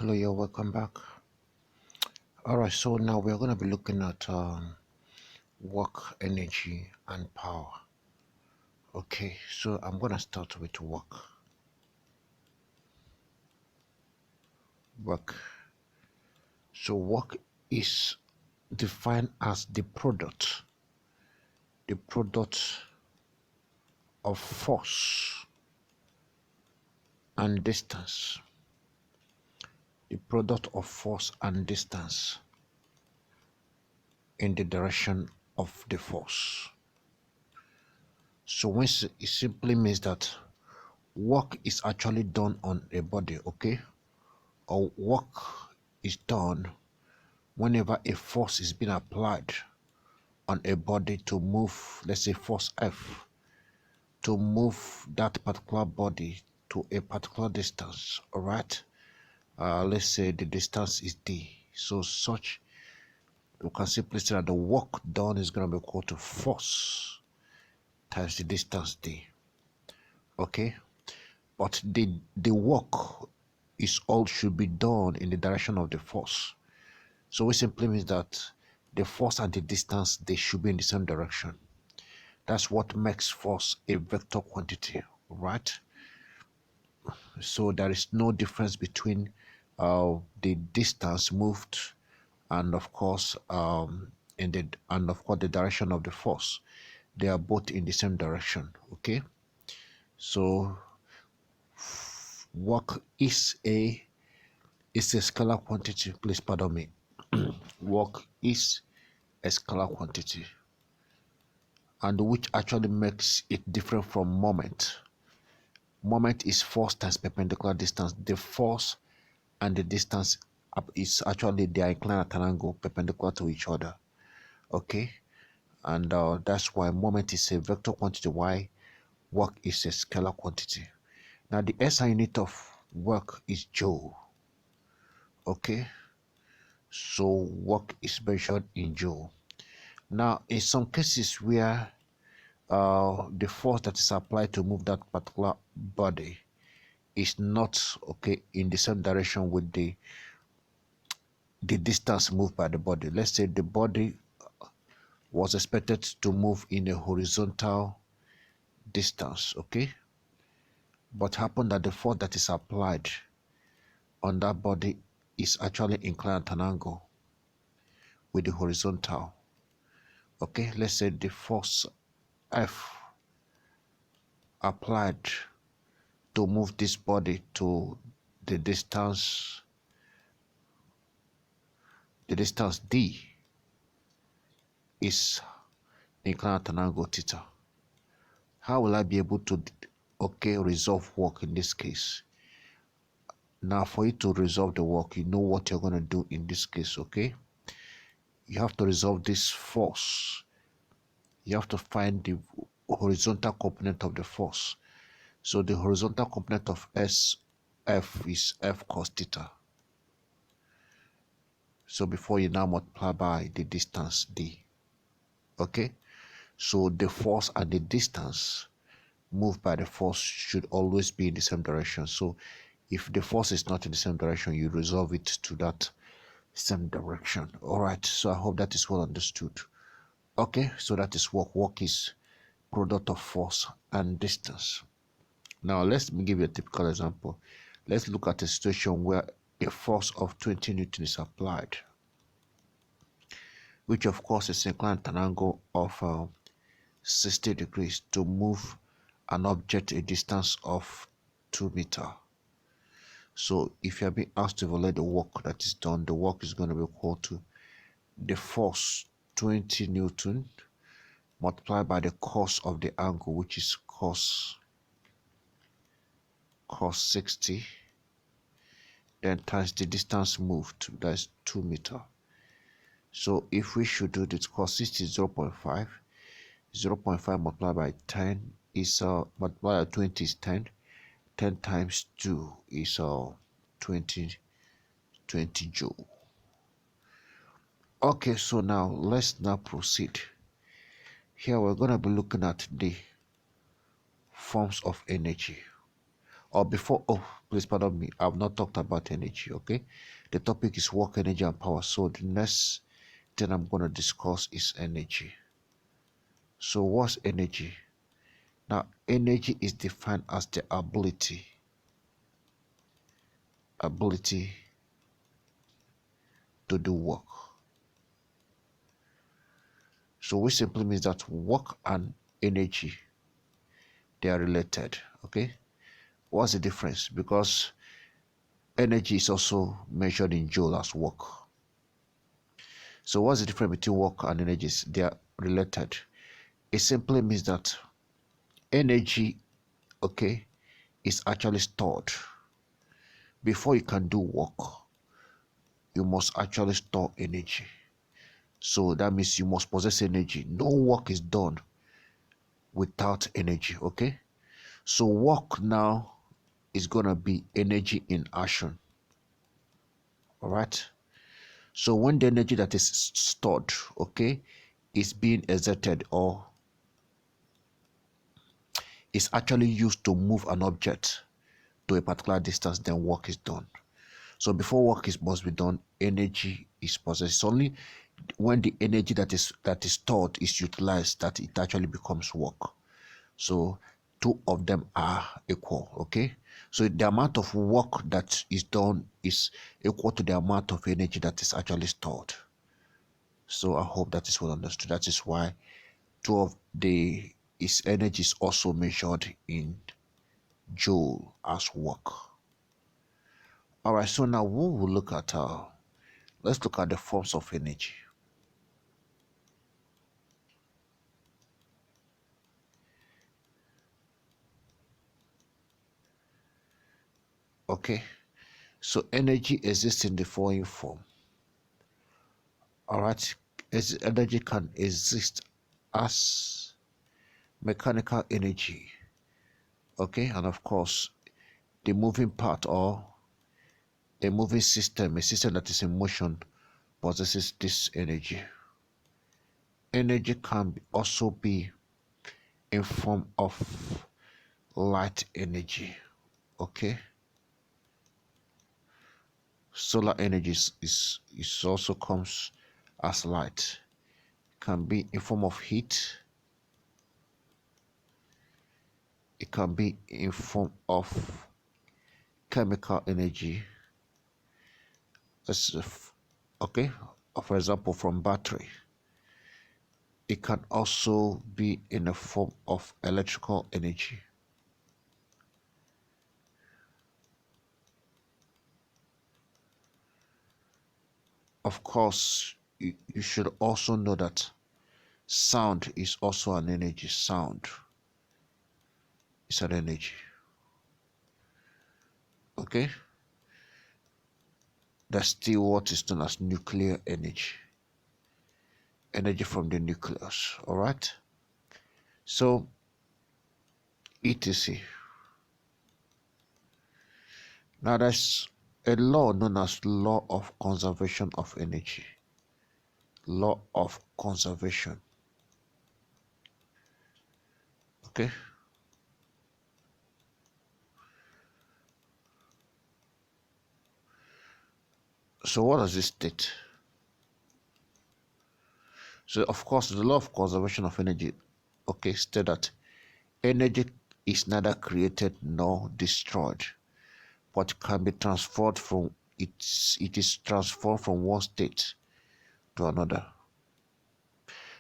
Hello, you're welcome back. All right, so now we're going to be looking at work, energy, and power. Okay, so I'm going to start with work. Work. So work is defined as the product of force and distance. The product of force and distance in the direction of the force. So when it simply means that work is actually done on a body, okay? Or work is done whenever a force is being applied on a body to move, let's say force F, to move that particular body to a particular distance, all right? Let's say the distance is D. So such, you can simply say that the work done is going to be equal to force times the distance D, okay? But the work is all should be done in the direction of the force. So it simply means that the force and the distance, they should be in the same direction. That's what makes force a vector quantity, right? So there is no difference between the distance moved and of course the direction of the force. They are both in the same direction, okay? So work is a scalar quantity. Please pardon me. Work is a scalar quantity, and which actually makes it different from moment. Moment is force times perpendicular distance. The force and the distance is actually they are inclined at an angle perpendicular to each other, okay? And that's why moment is a vector quantity, why work is a scalar quantity. Now the SI unit of work is joule, okay? So work is measured in joule. Now in some cases where the force that is applied to move that particular body is not okay in the same direction with the distance moved by the body. Let's say the body was expected to move in a horizontal distance, okay? But happened that the force that is applied on that body is actually inclined at an angle with the horizontal, okay? Let's say the force F applied to move this body to the distance D is inclined at an angle theta. How will I be able to resolve work in this case? Now for you to resolve the work, you know what you're going to do in this case, okay? You have to resolve this force. You have to find the horizontal component of the force. So the horizontal component of SF is F cos theta. So before you now multiply by the distance D, okay? So the force and the distance moved by the force should always be in the same direction. So if the force is not in the same direction, you resolve it to that same direction. All right, so I hope that is well understood. Okay, so that is work. Work is product of force and distance. Now let's give you a typical example. Let's look at a situation where a force of 20 Newton is applied, which of course is inclined at an angle of 60 degrees to move an object a distance of 2 meters. So if you are being asked to evaluate the work that is done, the work is going to be equal to the force 20 Newton multiplied by the cos of the angle, which is cos 60, then times the distance moved, that's 2 meters. So if we should do this, cos 60 is 0.5, 0.5 multiplied by 10 is multiplied by 20 is 10, 10 times 2 is 20 joule. Okay, so now let's now proceed. Here we're going to be looking at the forms of energy, or before. Oh, please pardon me, I've not talked about energy. Okay, the topic is work, energy, and power. So the next thing I'm going to discuss is energy. So what's energy? Now, energy is defined as the ability to do work. So which simply means that work and energy, they are related. Okay, what's the difference? Because energy is also measured in joule as work. So what's the difference between work and energy? They are related. It simply means that energy, okay, is actually stored. Before you can do work, you must actually store energy. So that means you must possess energy. No work is done without energy. Okay, so work now is gonna be energy in action. All right, so when the energy that is stored, okay, is being exerted or is actually used to move an object to a particular distance, then work is done. So before work must be done, energy is possessed. It's only when the energy that is stored is utilized that it actually becomes work. So two of them are equal. Okay, so the amount of work that is done is equal to the amount of energy that is actually stored. So I hope that is well understood. That is why two of the its energy is also measured in joule as work. All right, so now we will look at let's look at the forms of energy. Okay, so energy exists in the following form. All right, energy can exist as mechanical energy. Okay, and of course, the moving part or a moving system, a system that is in motion, possesses this energy. Energy can also be in form of light energy. Okay, solar energy is also comes as light. Can be in form of heat. It can be in form of chemical energy. Okay, for example, from battery. It can also be in a form of electrical energy. Of course, you should also know that sound is also an energy. Sound is an energy. Okay, that's still what is known as nuclear energy. Energy from the nucleus. All right, so etc. Now there's a law known as law of conservation of energy. Law of conservation. Okay, so what does it state? So of course the law of conservation of energy, okay, state that energy is neither created nor destroyed, but can be transferred from it is transformed from one state to another.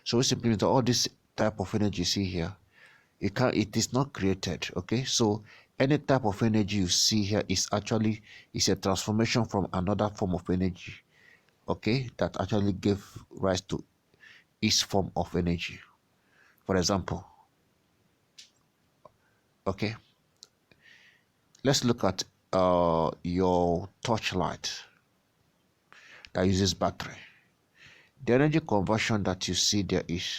So it simply means that all this type of energy you see here, it is not created. Okay, so any type of energy you see here is actually is a transformation from another form of energy, okay, that actually gave rise to its form of energy. For example, okay, let's look at your torchlight that uses battery. The energy conversion that you see there is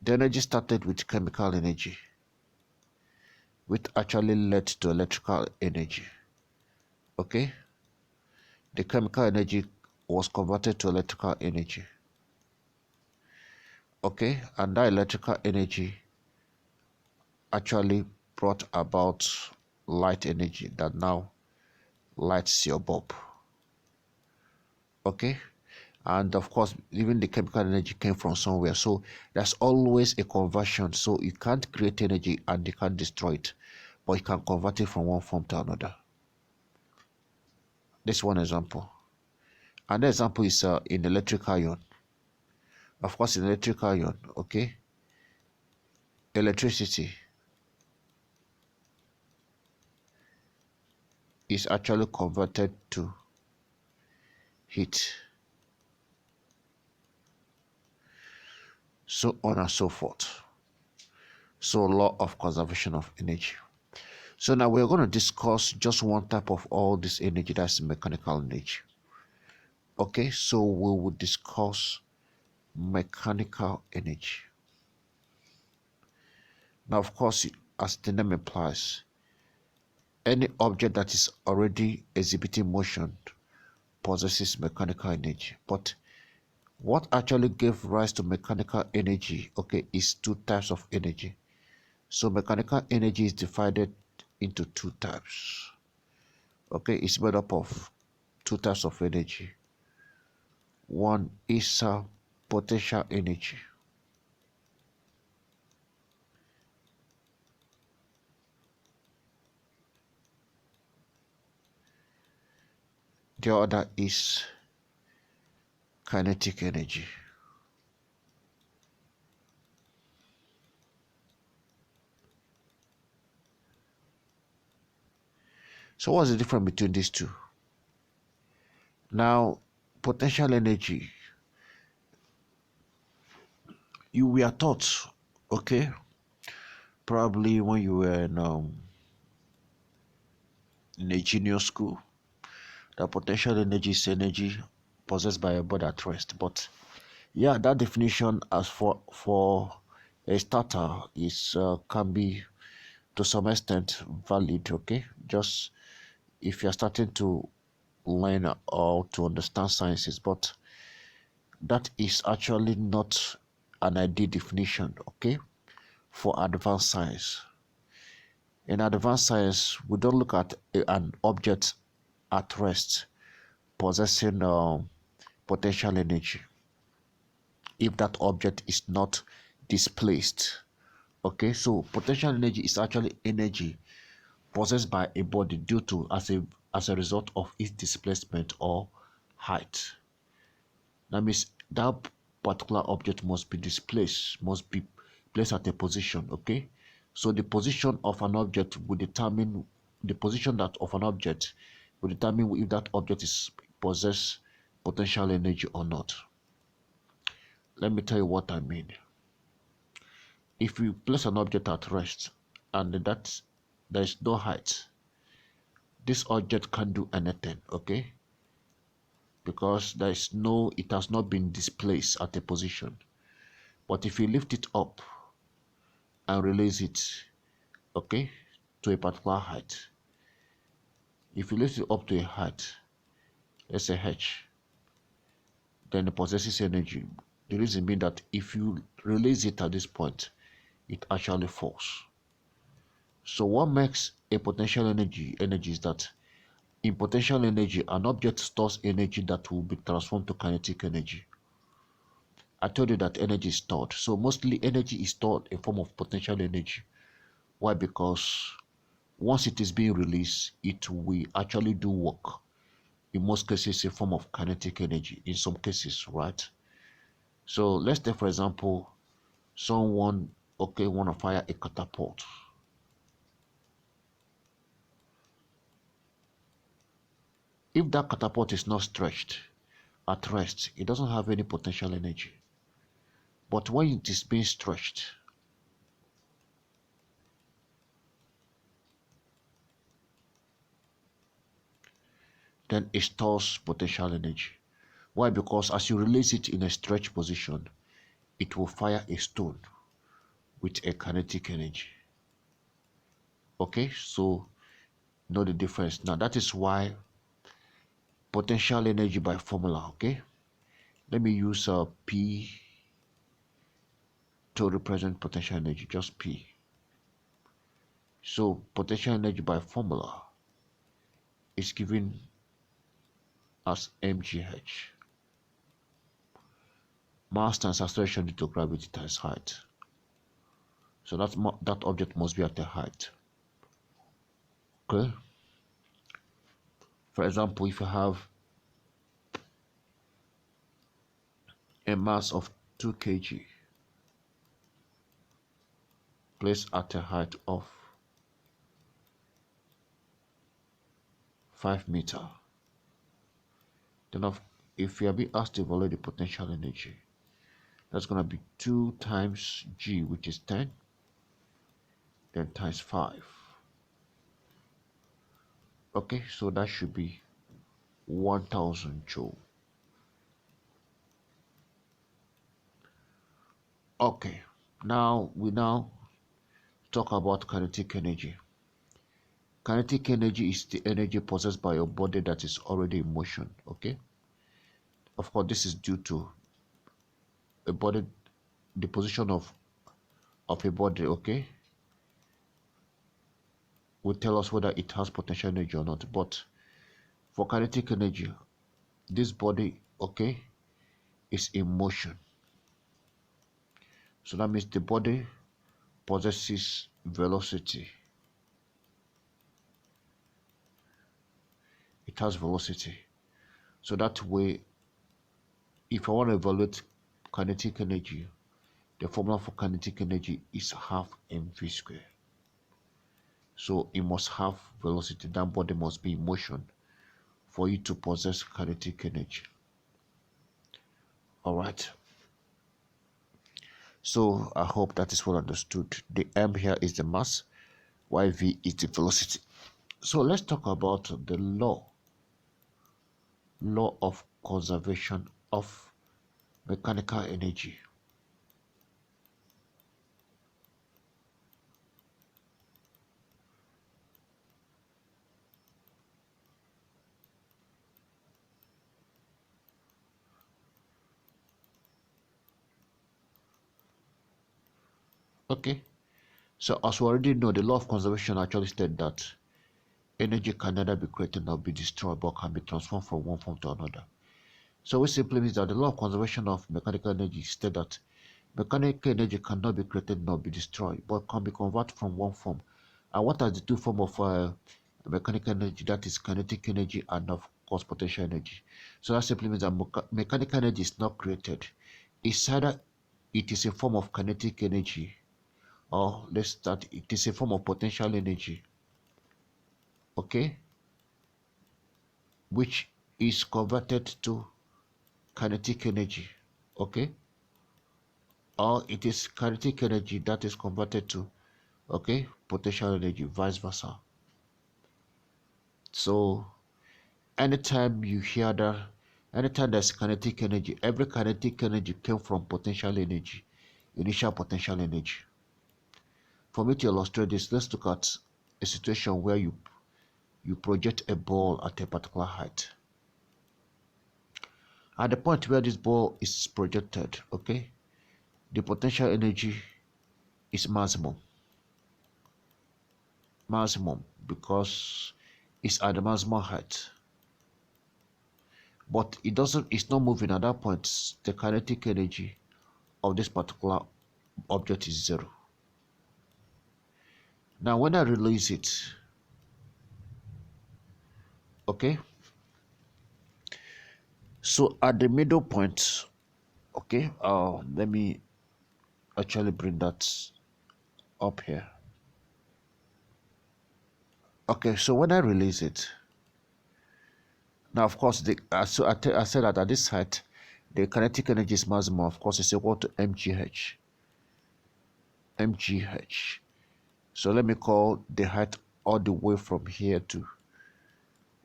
the energy started with chemical energy, which actually led to electrical energy. Okay, the chemical energy was converted to electrical energy. Okay, and that electrical energy actually brought about light energy that now lights your bulb. Okay, and of course even the chemical energy came from somewhere, so there's always a conversion. So you can't create energy and you can't destroy it, but you can convert it from one form to another. This one example. Another example is in electric iron. Of course, in electric iron, okay, electricity is actually converted to heat, so on and so forth. So law of conservation of energy. So now we're going to discuss just one type of all this energy, that's mechanical energy. Okay, so we will discuss mechanical energy. Now, of course, as the name implies, any object that is already exhibiting motion possesses mechanical energy. But what actually gave rise to mechanical energy, okay, is two types of energy. So mechanical energy is divided into two types. Okay, it's made up of two types of energy. One is potential energy. The other is kinetic energy. So what's the difference between these two? Now, potential energy, you were taught, okay, probably when you were in a junior school, that potential energy is energy possessed by a body at rest. But yeah, that definition as for a starter is can be to some extent valid. Okay, just if you're starting to learn or to understand sciences, but that is actually not an ideal definition. Okay, for advanced science. In advanced science, we don't look at an object at rest possessing potential energy if that object is not displaced. Okay, so potential energy is actually energy possessed by a body due to as a result of its displacement or height. That means that particular object must be displaced, must be placed at a position. Okay, so the position of an object will determine the position that of an object will determine if that object is possess potential energy or not. Let me tell you what I mean. If you place an object at rest and that there is no height, this object can't do anything, okay? Because it has not been displaced at a position. But if you lift it up and release it, okay, to a particular height, if you lift it up to a height, let's say h, then it possesses energy. The reason being that if you release it at this point, it actually falls. So what makes a potential energy is that in potential energy, an object stores energy that will be transformed to kinetic energy. I told you that energy is stored. So mostly energy is stored in form of potential energy. Why? Because once it is being released, it will actually do work. In most cases, a form of kinetic energy. In some cases, right? So let's take, for example, someone, okay, want to fire a catapult. If that catapult is not stretched at rest, it doesn't have any potential energy. But when it is being stretched, then it stores potential energy. Why? Because as you release it in a stretched position, it will fire a stone with a kinetic energy. Okay, so know the difference. Now that is why potential energy by formula, okay? Let me use P to represent potential energy, just P. So potential energy by formula is given as mgh. Mass times acceleration due to gravity times height. So that object must be at a height. Okay. For example, if you have a mass of 2 kg placed at a height of 5 meters, then if you are being asked to evaluate the potential energy, that's going to be 2 times g, which is 10, then times 5. Okay, so that should be 1000 joule. Okay, now we talk about kinetic energy. Kinetic energy is the energy possessed by your body that is already in motion. Okay, of course this is due to a body, the position of a body, okay, will tell us whether it has potential energy or not. But for kinetic energy, this body, okay, is in motion. So that means the body possesses velocity. It has velocity. So that way, if I want to evaluate kinetic energy, the formula for kinetic energy is half mv squared. So it must have velocity. That body must be in motion for you to possess kinetic energy. All right. So I hope that is well understood. The m here is the mass, while v is the velocity. So let's talk about the law of conservation of mechanical energy. Okay, so as we already know, the law of conservation actually states that energy can neither be created nor be destroyed, but can be transformed from one form to another. So it simply means that the law of conservation of mechanical energy states that mechanical energy cannot be created nor be destroyed, but can be converted from one form. And what are the two forms of mechanical energy? That is kinetic energy and of course potential energy. So that simply means that mechanical energy is not created. It's either it is a form of kinetic energy, or let's start, it is a form of potential energy, okay, which is converted to kinetic energy, okay, or it is kinetic energy that is converted to, okay, potential energy, vice versa. So anytime you hear that, anytime there's kinetic energy, every kinetic energy came from potential energy, initial potential energy. For me to illustrate this, let's look at a situation where you project a ball at a particular height. At the point where this ball is projected, okay, the potential energy is maximum because it's at the maximum height, but it's not moving. At that point, the kinetic energy of this particular object is 0. Now when I release it, okay, so at the middle point, okay, let me actually bring that up here. Okay, so when I release it, now of course I said that at this height the kinetic energy is maximum, of course, is equal to mgh. So let me call the height all the way from here to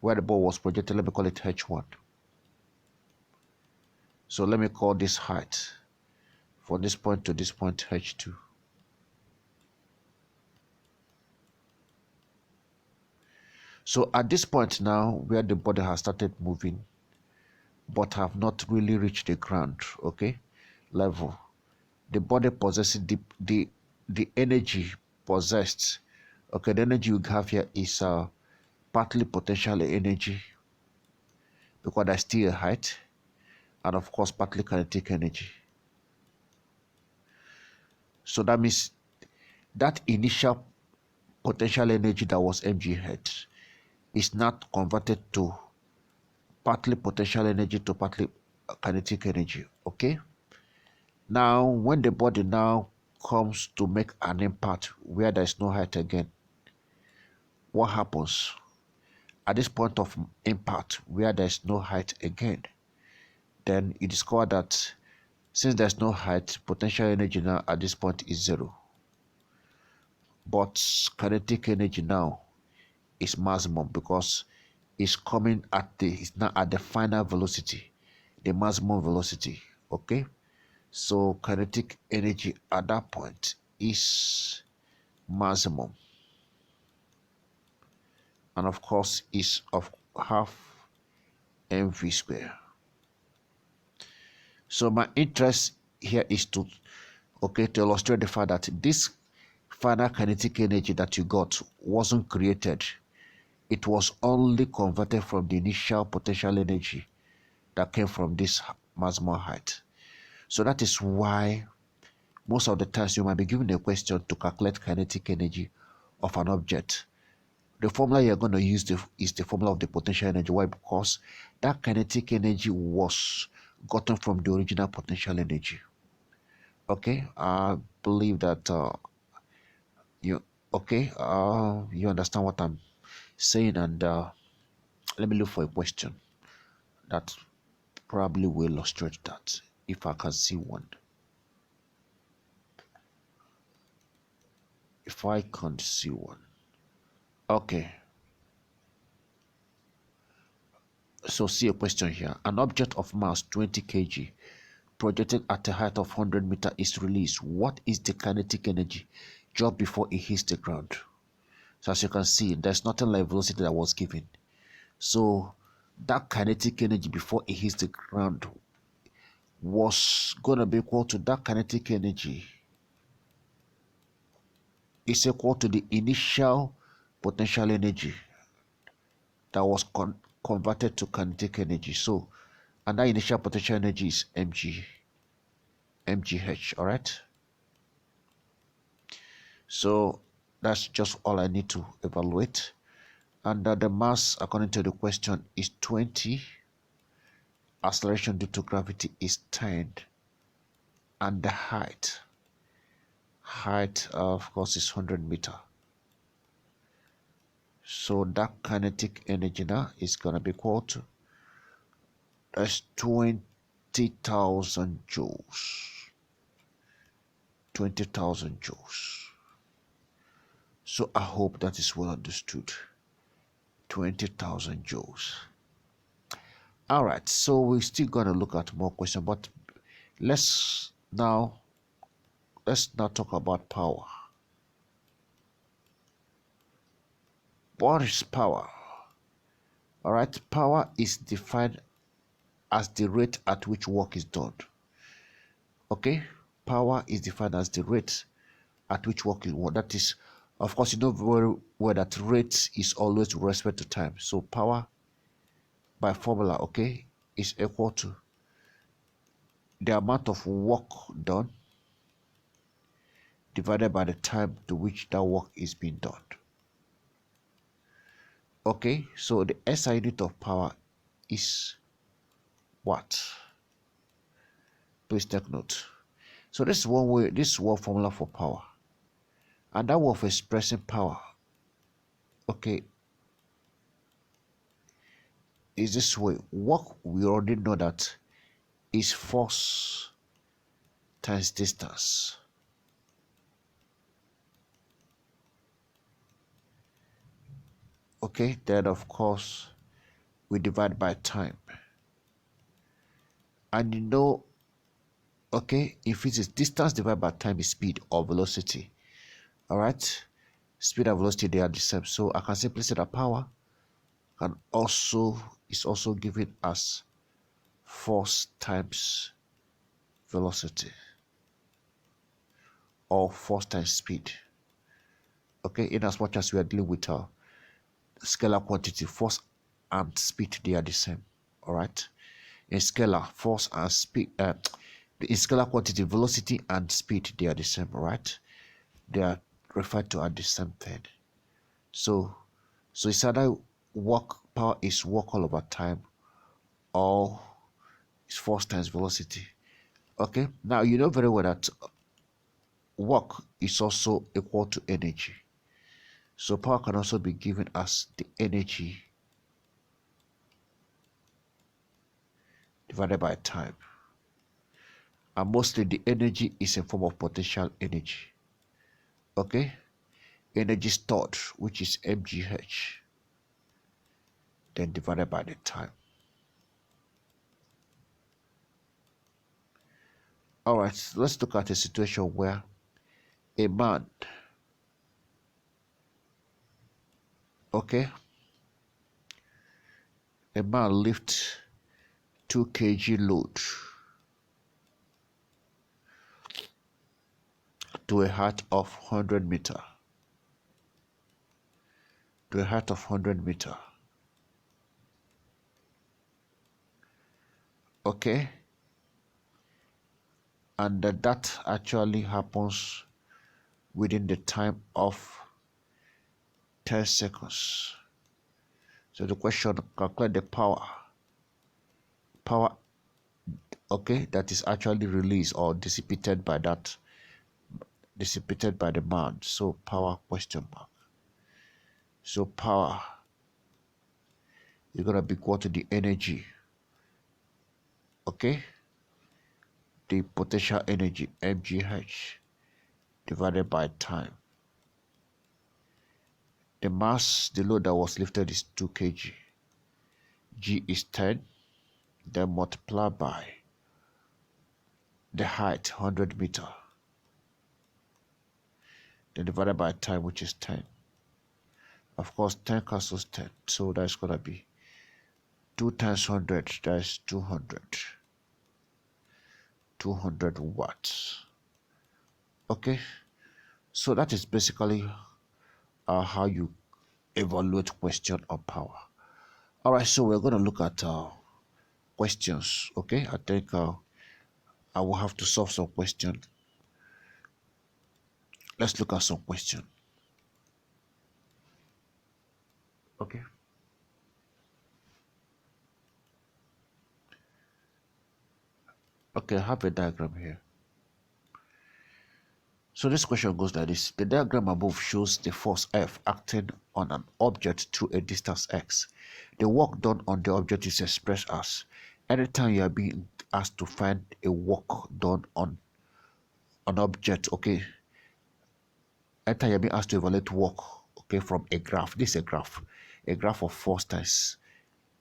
where the ball was projected, let me call it h1. So let me call this height from this point to this point h2. So at this point now, where the body has started moving but have not really reached the ground, okay, level, the body possessing the energy possessed, Okay, the energy we have here is partly potential energy because there's still a height, and of course partly kinetic energy. So that means that initial potential energy that was mgh is not converted to partly potential energy to partly kinetic energy. Okay, now when the body now comes to make an impact where there is no height again, what happens at this point of impact where there is no height again? Then you discover that since there's no height, potential energy now at this point is zero, but kinetic energy now is maximum because it's now at the final velocity, the maximum velocity. Okay, so kinetic energy at that point is maximum, and of course is of half mv square. So my interest here is to illustrate the fact that this final kinetic energy that you got wasn't created. It was only converted from the initial potential energy that came from this maximum height. So that is why most of the times you might be given a question to calculate kinetic energy of an object. The formula you're going to use is the formula of the potential energy. Why? Because that kinetic energy was gotten from the original potential energy. Okay, I believe that you you understand what I'm saying, and let me look for a question that probably will illustrate that if I can see one. If I can't see one, okay. So see a question here. An object of mass 20 kg projected at a height of 100 meters is released. What is the kinetic energy just before it hits the ground? So as you can see, there's nothing like velocity that was given. So that kinetic energy before it hits the ground was going to be equal to that kinetic energy is equal to the initial potential energy that was converted to kinetic energy. So, and that initial potential energy is mgh, all right? So that's just all I need to evaluate. And the mass, according to the question, is 20. Acceleration due to gravity is 10. And the height of course is 100 meter. So that kinetic energy now is going to be equal to, that's 20,000 joules. 20,000 joules. So I hope that is well understood. 20,000 joules. All right, so we're still going to look at more questions, but let's now talk about power. What is power? All right, power is defined as the rate at which work is done. Okay, power is defined as the rate at which work is done. That is, of course, you know very well that rate is always with respect to time. So power by formula, okay, is equal to the amount of work done divided by the time to which that work is being done. Okay, so the SI unit of power is what? Please take note. So this is one way, this is one formula for power. And that way of expressing power, okay, is this way. Work, we already know that is force times distance. Okay, then of course we divide by time. And you know, okay, in physics, distance divided by time is speed or velocity. All right, speed and velocity, they are the same. So I can simply say that power is also given as force times velocity or force times speed. Okay, in as much as we are dealing with scalar quantity, force and speed, they are the same. All right, in scalar, force and speed, in scalar quantity, velocity and speed, they are the same. All right, they are referred to as the same thing. So it's either work, power is work all over time, or it's force times velocity. Okay, now you know very well that work is also equal to energy. So power can also be given as the energy divided by time. And mostly the energy is in form of potential energy. Okay, energy stored, which is mgh, then divided by the time. All right, let's look at a situation where a man, okay, a man lifts 2 kg load to a height of 100 meter. To a height of 100 meter. Okay, and that actually happens within the time of 10 seconds. So the question, calculate the power, okay, that is actually released or dissipated by the man. So power question mark. So power is going to be equal to the energy, okay, the potential energy mgh divided by time. The mass, the load that was lifted is 2 kg. G is 10, then multiply by the height, 100 meter, then divided by time, which is 10. Of course, 10 cancels 10, so that's going to be 2 times 100, that's 200. 200 watts. Okay, so that is basically how you evaluate question on power. All right, so we're going to look at questions. Okay, I think I will have to solve some question. Let's look at some question. Okay. Okay, I have a diagram here. So this question goes like this. The diagram above shows the force F acting on an object through a distance x. The work done on the object is expressed as, anytime you are being asked to find a work done on an object, okay, anytime you are being asked to evaluate work, okay, from a graph, this is a graph of force times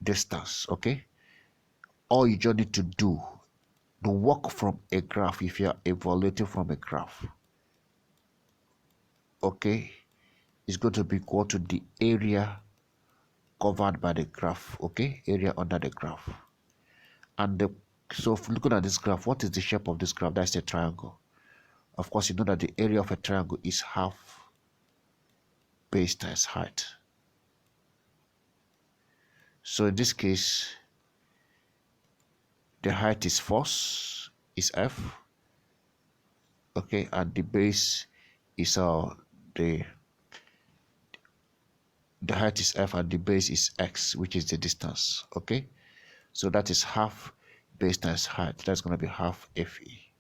distance, okay, all you just need to do, the work from a graph, if you are evaluating from a graph, okay, is going to be equal to the area covered by the graph, okay, area under the graph. And so if looking at this graph, what is the shape of this graph? That's a triangle. Of course, you know that the area of a triangle is half base times height. So in this case, the height is force, is F, okay, and the base is the height is F and the base is X, which is the distance, okay. So that is half base times height. That's going to be half Fe.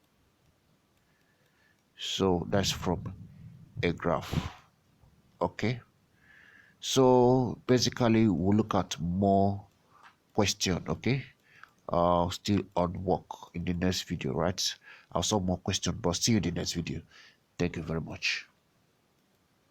So that's from a graph, okay. So basically we'll look at more question, okay, still on work in the next video, right? I'll solve more questions, but see you in the next video. Thank you very much.